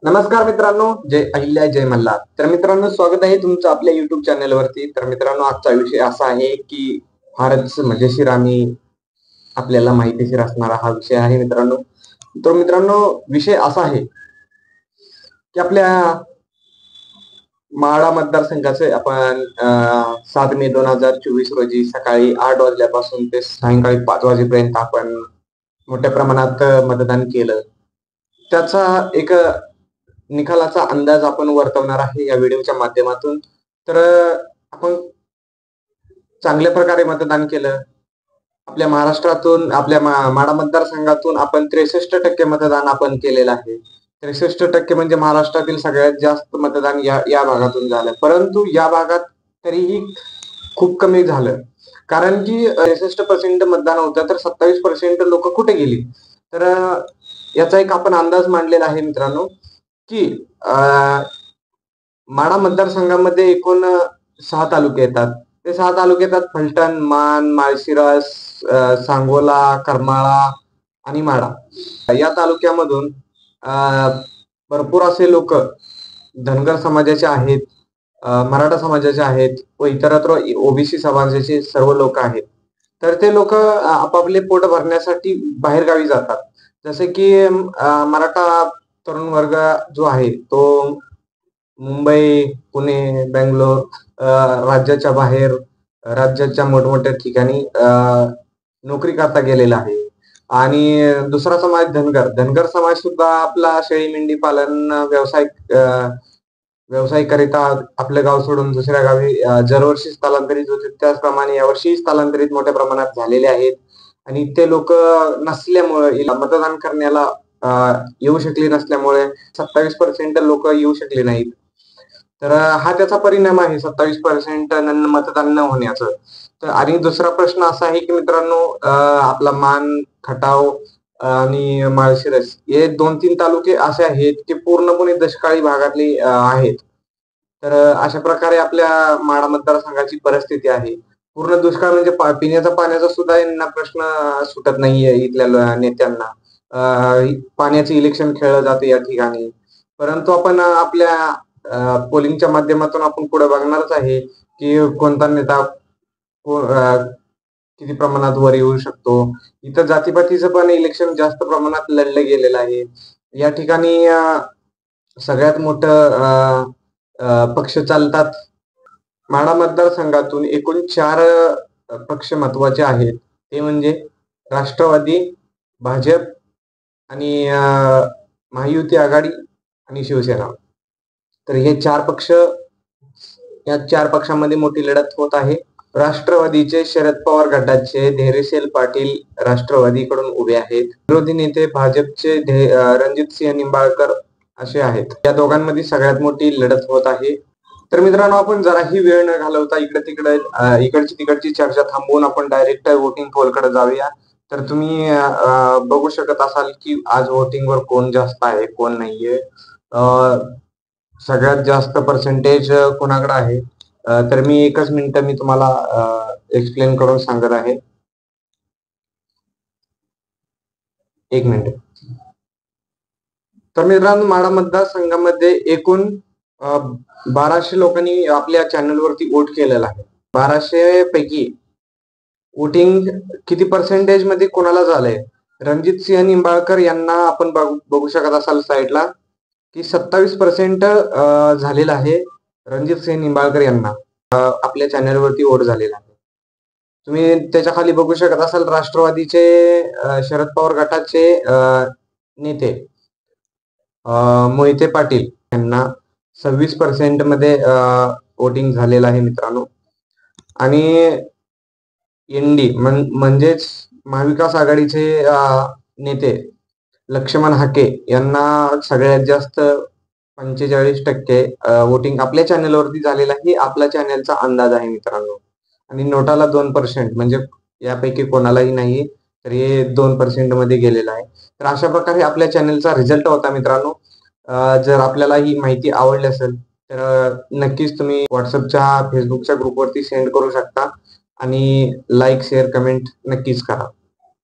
नमस्कार मित्रांनो, जय अहिल्या जय मल्हार. तर मित्रांनो, स्वागत आहे तुमचं आपल्या युट्यूब चॅनलवरती. तर मित्रांनो, आजचा विषय असा आहे की फारच मजेशीर आणि आपल्याला माहितीशीर असणारा हा विषय आहे मित्रांनो. तर मित्रांनो, विषय असा आहे की आपल्या माढा मतदारसंघाचे आपण 7 मे 2024 रोजी सकाळी 8 वाजल्यापासून ते सायंकाळी 5 वाजेपर्यंत आपण मोठ्या प्रमाणात मतदान केलं. त्याचा एक निकालाचा अंदाज आपण वर्तवणार आहे या व्हिडिओच्या माध्यमातून. तर आपण चांगल्या प्रकारे मतदान केलं. आपल्या महाराष्ट्रातून आपल्या माढा मतदारसंघातून आपण 63% मतदान आपण केलेलं आहे. 63% म्हणजे महाराष्ट्रातील सगळ्यात जास्त मतदान या भागातून झालं. परंतु या भागात तरीही खूप कमी झालं. कारण की 63% मतदान होतं, तर 27% लोक कुठे गेली? तर याचा एक आपण अंदाज मांडलेला आहे मित्रांनो, की माढा मतदारसंघामध्ये एकूण 6 तालुके येतात. ते 6 तालुके येतात: फलटण, मान, माळशिरस, सांगोला, करमाळा आणि माढा. या तालुक्यामधून भरपूर असे लोक धनगर समाजाचे आहेत, मराठा समाजाचे आहेत व इतरत्र ओबीसी समाजाचे सर्व लोक आहेत. तर ते लोक आपापले पोट भरण्यासाठी बाहेरगावी जातात. जसे की मराठा तरुण वर्ग जो आहे तो मुंबई, पुणे, बेंगलोर, राज्याच्या बाहेर, राज्याच्या मोठमोठ्या ठिकाणी नोकरी करता गेलेला आहे. आणि दुसरा समाज धनगर समाज सुद्धा आपला शेळी मेंढी पालन व्यवसाय करिता आपलं गाव सोडून दुसऱ्या गावी दरवर्षी स्थलांतरित होते. त्याचप्रमाणे यावर्षी स्थलांतरित मोठ्या प्रमाणात झालेले आहेत. आणि ते लोक नसल्यामुळे मतदान करण्याला येऊ शकले नसल्यामुळे 27% लोक येऊ शकले नाहीत. तर हा त्याचा परिणाम आहे 27% मतदान न होण्याचं. तर आणि दुसरा प्रश्न असा आहे की मित्रांनो, आपला मान, खटाव आणि माळशिरस हे 2-3 तालुके असे आहेत की पूर्णपणे दुष्काळी भागातले आहेत. तर अशा प्रकारे आपल्या माढा मतदारसंघाची परिस्थिती आहे. पूर्ण दुष्काळ म्हणजे पिण्याच्या पाण्याचा सुद्धा यांना प्रश्न सुटत नाहीये इथल्या नेत्यांना. पाण्याचं इलेक्शन खेळलं जातं या ठिकाणी. परंतु आपण आपल्या पोलिंगच्या माध्यमातून आपण पुढे बघणारच आहे की कोणता नेता किती प्रमाणात वर येऊ शकतो. इथं जातीपातीचं पण इलेक्शन जास्त प्रमाणात लढलं गेलेलं आहे. या ठिकाणी सगळ्यात मोठं पक्ष चालतात. माढा मतदारसंघातून एकूण 4 पक्ष महत्वाचे आहेत. ते म्हणजे राष्ट्रवादी, भाजप आणि महायुती आघाडी आणि शिवसेना. तर हे 4 पक्ष, या 4 पक्षांमध्ये मोठी लढत होत आहे. राष्ट्रवादीचे शरद पवार गटाचे धैर्यशील पाटील राष्ट्रवादीकडून उभे आहेत. विरोधी नेते भाजपचे रणजितसिंह निंबाळकर असे आहेत. या दोघांमध्ये सगळ्यात मोठी लढत होत आहे. तर मित्रांनो, आपण जराही वेळ न घालवता इकडची तिकडची चर्चा थांबवून आपण डायरेक्ट वोटिंग पोलकडे जाऊया. तर तुम्ही बघू शकत असाल की आज वोटिंगवर कोण जास्त आहे, कोण नाहीये. सगळ्यात जास्त पर्सेंटेज कोणाकडे आहे? तर मी एकच मिनिट मी तुम्हाला एक्सप्लेन करून सांगत आहे. 1 मिनिट. तर मित्रांनो, माढा मतदारसंघामध्ये एकूण 1200 लोकांनी आपल्या चॅनलवरती वोट केलेला आहे. 1200 पैकी वोटिंग किती पर्सेंटेज मध्ये कोणाला झालंय? रणजितसिंह निंबाळकर यांना आपण बघू शकत असाल साईडला की 27% झालेला आहे. रणजितसिंह निंबाळकर यांना आपल्या चॅनलवरती वोट झालेला आहे. तुम्ही त्याच्या खाली बघू शकत असाल राष्ट्रवादीचे शरद पवार गटाचे नेते मोहिते पाटील यांना 26% मध्ये वोटिंग झालेलं आहे मित्रांनो. आणि एनडी म्हणजेच महाविकास आघाडीचे नेते लक्ष्मण हाके यांना सगळ्यात जास्त 45% वोटिंग आपल्या चॅनलवरती झालेलं आहे. आपला चॅनलचा अंदाज आहे मित्रांनो. आणि नोटाला 2% म्हणजे यापैकी कोणालाही नाही, तर हे 2% मध्ये गेलेलं आहे. तर अशा प्रकारे आपल्या चॅनलचा रिझल्ट होता मित्रांनो. जर आपल्याला ही माहिती आवडली असेल तर नक्कीच तुम्ही व्हॉट्सअपच्या, फेसबुकच्या ग्रुपवरती सेंड करू शकता आणि लाईक, शेअर, कमेंट नक्कीच करा.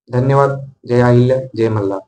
धन्यवाद. जय अहिल्या, जय मल्हार.